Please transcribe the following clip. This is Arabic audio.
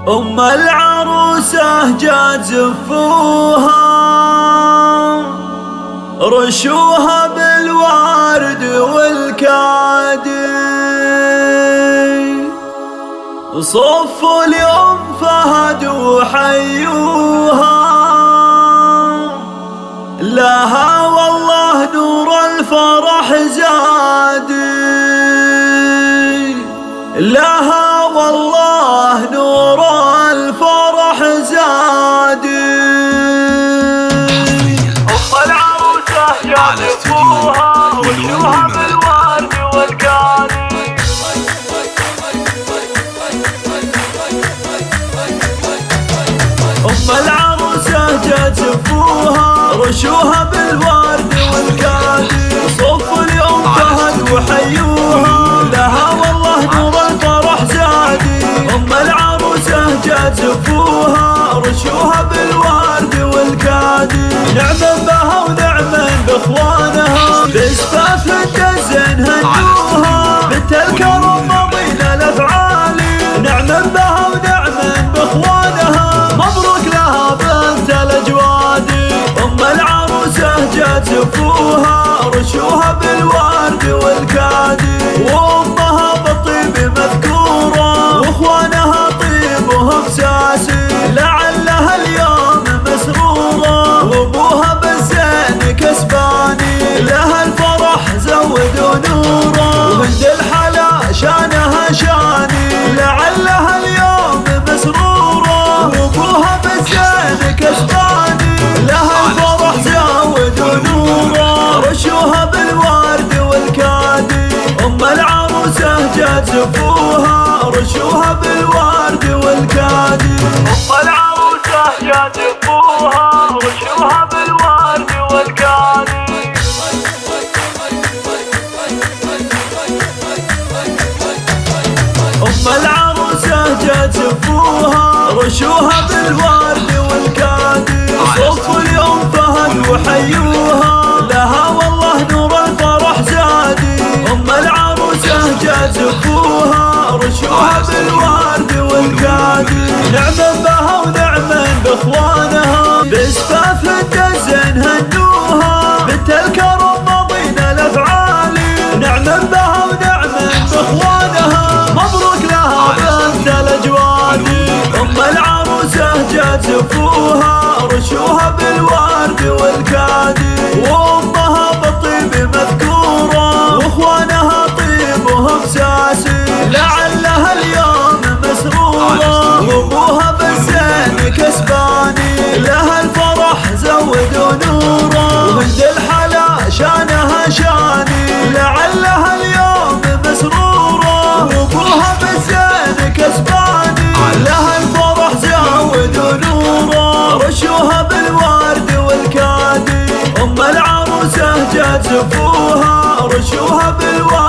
أم العروسة جات زفوها، رشوها بالورد والكادي، صفوا لأم فهد وحيوها، لها والله نور الفرح زادي، لها والله نور الفرح زادي. أم العروسة جات زفوها، رشوها بالورد والكادي، أم العروسة جات زفوها، رشوها بالورد والكادي، صفوا لأم فهد وحيوها، لها والله نور الفرح زادي. أم العروسة جات زفوها، رشوها بالورد والكادي، نعما بها ونعما باخوانها، بزفاف الدزن هنوها، بنت الكرم مضينا الافعالي، نعما بها ونعما باخوانها، مبروك لها بنت الاجوادي. أم العروسة جات زفوها، رشوها بالورد والكادي، وامها بالطيب مذكورة، واخوانها طيبهم ساسي، لعلها اليوم مسرورة، وابوها بالزين كسباني، لها الفرح زودوا نوره، وهند الحلا شانها شاني، لعلها اليوم مسرورة، وابوها بالزين كسباني، لها الفرح زودوا نوره، رشوها بالورد والكادي. أم العروسة جات زفوها، رشوها بالورد والكادي، أم العروسة جات زفوها، رشوها بالورد والكادي. أم العروسة جات زفوها، رشوها بالورد والكادي، صفوا لأم فهد وحيوها، لها والله نور الفرح زادي. أم العروسة جات زفوها، رشوها بالورد والكادي، نعما بها ونعما باخوانها، بزفاف الدزن هنوها، بنت الكرم مضينا الافعالي، نعما بها ونعما باخوانها، مبروك لها بنت الاجوادي. أم العروسة جات زفوها، رشوها بالورد والكادي، وامها بالطيب مذكورة، واخوانها طيبهم ساسي، لعلها اليوم مسرورة، وابوها بالزين كسباني، لها الفرح زودوا نوره، وهند الحلا شانها شاني، لعلها اليوم مسرورة، وابوها بالزين كسباني، لها الفرح زودوا نوره، رشوها بالورد والكادي. أم العروسة جات زفوها، رشوها بالورد